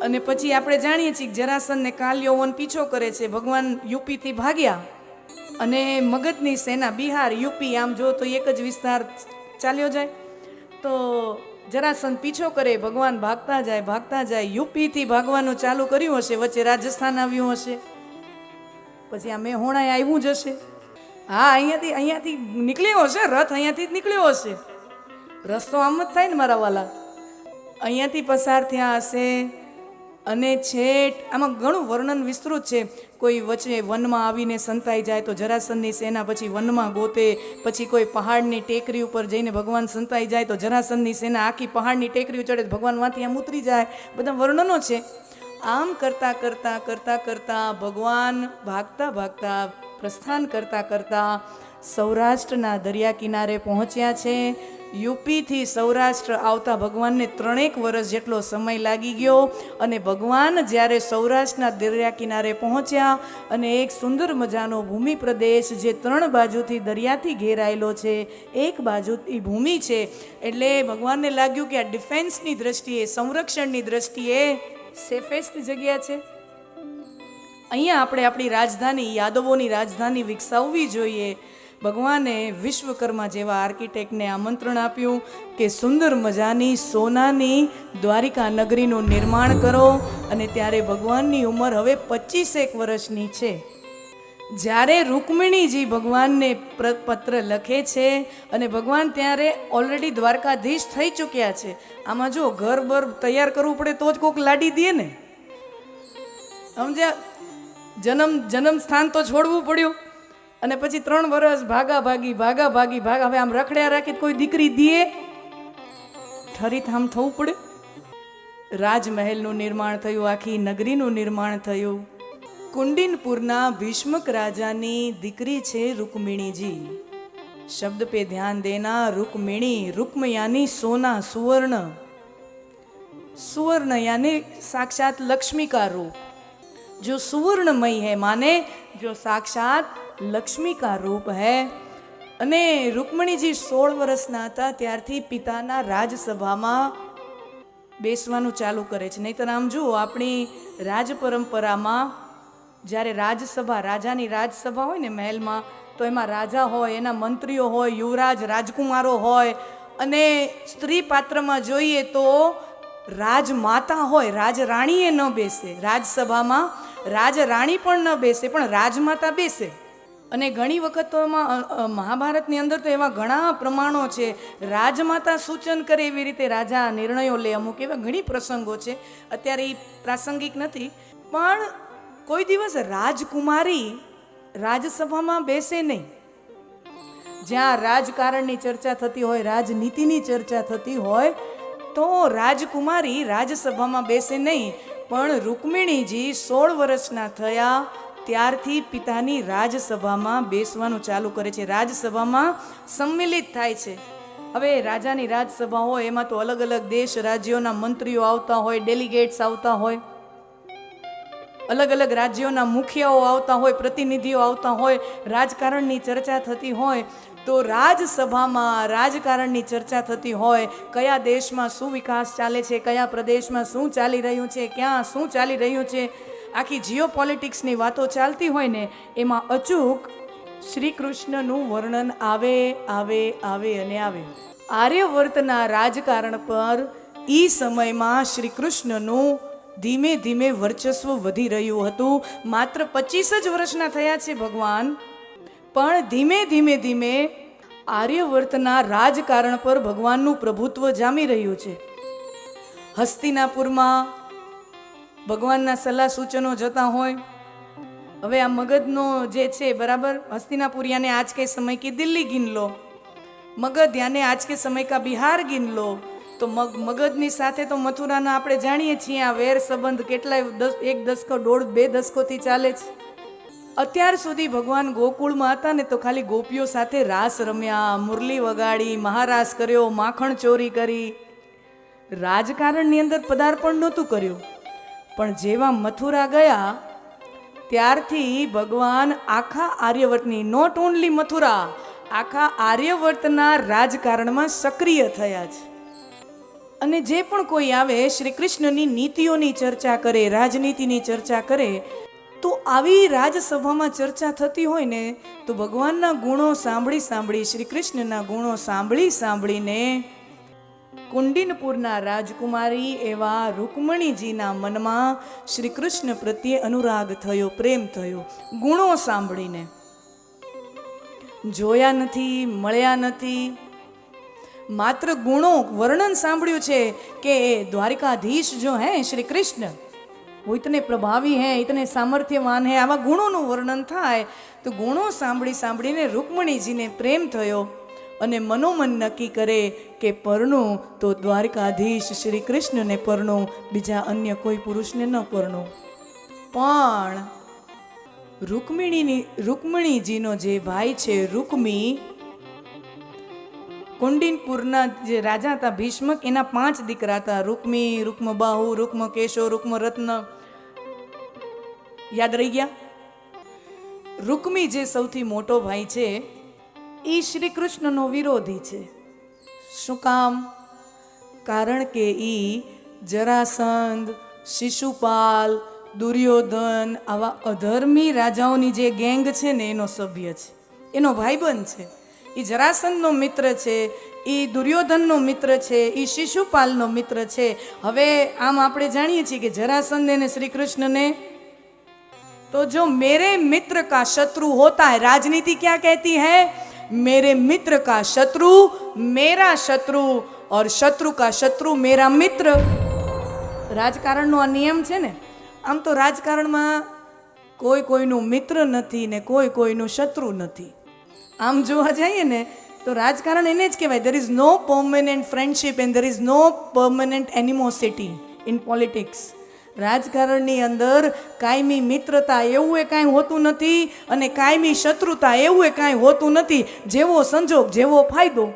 અને પછી આપણે જાણીએ છીએ જરાસંધને કાલ યૌવન પીછો કરે છે, ભગવાન યુપીથી ભાગ્યા અને મગધની સેના બિહાર યુપી આમ જો તો એક જ વિસ્તાર ચાલ્યો જાય, તો જરાસંધ પીછો કરે, ભગવાન ભાગતા જાય, યુપીથી ભાગવાનું ચાલુ કર્યું હશે, વચ્ચે રાજસ્થાન આવ્યું હશે, પછી આ મેહોણાએ આવ્યું જ હશે, હા અહીંયાથી નીકળ્યો હશે, રથ અહીંયાથી જ નીકળ્યો હશે, રસ્તો આમ જ થાય ને મારા વાલા, અહીંયાથી પસાર થયા હશે. અને છેટ આમાં ઘણું વર્ણન વિસ્તૃત છે. કોઈ વચ્ચે વનમાં આવીને સંતાઈ જાય તો જરાસંધની સેના પછી વનમાં ગોતે, પછી કોઈ પહાડની ટેકરી ઉપર જઈને ભગવાન સંતાઈ જાય તો જરાસંધની સેના આખી પહાડની ટેકરી ચડે ભગવાન માંથી આમ ઉતરી જાય, બધા વર્ણનો છે. આમ કરતા કરતા ભગવાન ભાગતા પ્રસ્થાન કરતા સૌરાષ્ટ્રના દરિયા કિનારે પહોંચ્યા છે. યુપીથી સૌરાષ્ટ્ર આવતા ભગવાનને 3 વર્ષ જેટલો સમય લાગી ગયો અને ભગવાન જ્યારે સૌરાષ્ટ્રના દરિયા કિનારે પહોંચ્યા અને એક સુંદર મજાનો ભૂમિ પ્રદેશ જે 3 બાજુથી દરિયાથી ઘેરાયેલો છે, એક બાજુથી ભૂમિ છે, એટલે ભગવાનને લાગ્યું કે આ ડિફેન્સની દ્રષ્ટિએ, સંરક્ષણની દ્રષ્ટિએ સેફેસ્ટ જગ્યા છે. અહીંયા આપણે આપણી રાજધાની, યાદવોની રાજધાની વિકસાવવી જોઈએ. ભગવાને વિશ્વકર્મા જેવા આર્કિટેક્ટને આમંત્રણ આપ્યું કે સુંદર મજાની સોનાની દ્વારિકા નગરીનું નિર્માણ કરો. અને ત્યારે ભગવાનની ઉંમર હવે 25 વર્ષની છે. જ્યારે રૂકમિણીજી ભગવાનને પત્ર લખે છે અને ભગવાન ત્યારે ઓલરેડી દ્વારકાધીશ થઈ ચૂક્યા છે. આમાં જો ઘર બર તૈયાર કરવું પડે તો જ કોઈક લાડી દે ને, સમજ્યા? જન્મ સ્થાન તો છોડવું પડ્યું અને પછી 3 વર્ષ ભાગા ભાગી હવે આમ રખડ્યા રાખી કોઈ દીકરી દીએ ઠરી થામ થવું પડે. રાજમહેલનું નિર્માણ થયું, આખી નગરીનું નિર્માણ થયું. કુંડિનપુરના ભીષ્મક રાજાની દીકરી છે રૂકમિણીજી. શબ્દ पे ध्यान देना. रुक्मिणी, रुक्म यानी सोना, सुवर्ण. सुवर्ण यानी साक्षात लक्ष्मी का रूप. जो सुवर्णमय है माने जो साक्षात लक्ष्मी का रूप है. અને રૂકમણીજી 16 વર્ષના હતા ત્યારથી પિતાના રાજસભામાં બેસવાનું ચાલુ કરે છે. નહીંતર આમ જુઓ આપણી રાજ પરંપરામાં જ્યારે રાજસભા, રાજાની રાજસભા હોય ને મહેલમાં, તો એમાં રાજા હોય, એના મંત્રીઓ હોય, યુવરાજ, રાજકુમારો હોય, અને સ્ત્રી પાત્રમાં જોઈએ તો રાજમાતા હોય, રાજરાણીએ ન બેસે. રાજસભામાં રાજરાણી પણ ન બેસે, પણ રાજમાતા બેસે. અને ઘણી વખત તો એમાં મહાભારતની અંદર તો એવા ઘણા પ્રમાણો છે, રાજમાતા સૂચન કરે એવી રીતે રાજા નિર્ણયો લે. અમુક એવા ઘણી પ્રસંગો છે, અત્યારે એ પ્રાસંગિક નથી. પણ કોઈ દિવસ રાજકુમારી રાજસભામાં બેસે નહીં. જ્યાં રાજકારણની ચર્ચા થતી હોય, રાજનીતિની ચર્ચા થતી હોય, તો રાજકુમારી રાજસભામાં બેસે નહીં. પણ રૂકમિણીજી 16 વર્ષના થયા ત્યારથી પિતાની રાજસભામાં બેસવાનું ચાલુ કરે છે. રાજસભામાં સંમિલિત થાય છે. હવે રાજાની રાજસભા હોય એમાં તો અલગ અલગ દેશ રાજ્યોના મંત્રીઓ આવતા હોય, ડેલિગેટ્સ આવતા હોય, અલગ અલગ રાજ્યોના મુખિયાઓ આવતા હોય, પ્રતિનિધિઓ આવતા હોય, રાજકારણની ચર્ચા થતી હોય. તો રાજસભામાં રાજકારણની ચર્ચા થતી હોય, કયા દેશમાં શું વિકાસ ચાલે છે, કયા પ્રદેશમાં શું ચાલી રહ્યું છે, ક્યાં શું ચાલી રહ્યું છે, આખી જીઓ પોલિટિક્સની વાતો ચાલતી હોય ને, એમાં અચૂક શ્રી કૃષ્ણનું વર્ણન આવે. આર્યવર્તના રાજકારણ પર એ સમયમાં શ્રી કૃષ્ણનું ધીમે ધીમે વર્ચસ્વ વધી રહ્યું હતું. માત્ર 25 જ વર્ષના થયા છે ભગવાન, પણ ધીમે ધીમે આર્યવર્તના રાજકારણ પર ભગવાનનું પ્રભુત્વ જામી રહ્યું છે. હસ્તિનાપુરમાં ભગવાનના સલાહ સૂચનો જતા હોય. હવે આ મગધનો જે છે બરાબર, હસ્તિનાપુર યાને આજ કે સમય કી દિલ્હી ગિન લો, મગધ યાને આજ કે સમય કા બિહાર ગિન લો. તો મગધની સાથે તો મથુરાના આપણે જાણીએ છીએ આ વેર સંબંધ કેટલાય 1 દશકો 1.5-2 દશકોથી ચાલે છે. અત્યાર સુધી ભગવાન ગોકુળમાં હતા ને તો ખાલી ગોપીઓ સાથે રાસ રમ્યા, મુરલી વગાડી, મહારાસ કર્યો, માખણ ચોરી કરી, રાજકારણની અંદર પદાર્પણ નહોતું કર્યું. પણ જેવા મથુરા ગયા ત્યારથી ભગવાન આખા આર્યવર્તની, નોટ ઓનલી મથુરા, આખા આર્યવર્તના રાજકારણમાં સક્રિય થયા છે. અને જે પણ કોઈ આવે શ્રી કૃષ્ણની નીતિઓની ચર્ચા કરે, રાજનીતિની ચર્ચા કરે, તો આવી રાજસભામાં ચર્ચા થતી હોય ને તો ભગવાનના ગુણો સાંભળી શ્રી કૃષ્ણના ગુણો સાંભળીને કુંડિનપુરના રાજકુમારી એવા રૂકમણીજીના મનમાં શ્રી કૃષ્ણ પ્રત્યે અનુરાગ થયો, પ્રેમ થયો, ગુણો સાંભળીને. જોયા નથી, મળ્યા નથી, માત્ર ગુણો વર્ણન સાંભળ્યું છે કે દ્વારિકાધીશ જો હે શ્રી કૃષ્ણ वो इतने प्रभावी हैं, इतने सामर्थ्यवान हैं, आवा गुणोનું વર્ણન થાય તો ગુણો સાંભળીને રૂકમણીજીને પ્રેમ થયો અને મનોમન નક્કી કરે કે પરણું તો દ્વારકાધીશ શ્રી કૃષ્ણને પરણું, બીજા અન્ય કોઈ પુરુષને ન પરણું. પણ રૂકમણીજીનો જે ભાઈ છે રૂકમી, કુંડિનપુરના જે રાજા હતા ભીષ્મક, એના 5 દીકરા હતા. રૂકમી, રૂકમબાહુ, રૂકમકેશો, રૂકમરત્ન. યાદ રહી ગયા? રૂકમી જે સૌથી મોટો ભાઈ છે એ શ્રી કૃષ્ણનો વિરોધી છે. શું કામ? કારણ કે એ જરાસંધ, શિશુપાલ, દુર્યોધન આવા અધર્મી રાજાઓની જે ગેંગ છે ને એનો સભ્ય છે, એનો ભાઈબંધ છે. એ જરાસંધનો મિત્ર છે, એ દુર્યોધનનો મિત્ર છે, એ શિશુપાલનો મિત્ર છે. હવે આમ આપણે જાણીએ છીએ કે જરાસંધ અને શ્રી કૃષ્ણને तो जो मेरे मित्र का शत्रु होता है, राजनीति क्या कहती है? मेरे मित्र का शत्रु मेरा शत्रु और शत्रु का शत्रु मेरा मित्र. રાજકારણનો આ નિયમ છે ને. આમ તો રાજકારણમાં કોઈ કોઈનું મિત્ર નથી ને કોઈ કોઈનું શત્રુ નથી. આમ જોવા જઈએ ને તો રાજકારણ એને જ કહેવાય, there is no permanent friendship and there is no permanent animosity in politics. રાજકારણની અંદર કાયમી મિત્રતા એવું એ કાંઈ હોતું નથી અને કાયમી શત્રુતા એવું એ કાંઈ હોતું નથી. જેવો સંજોગ જેવો ફાયદો.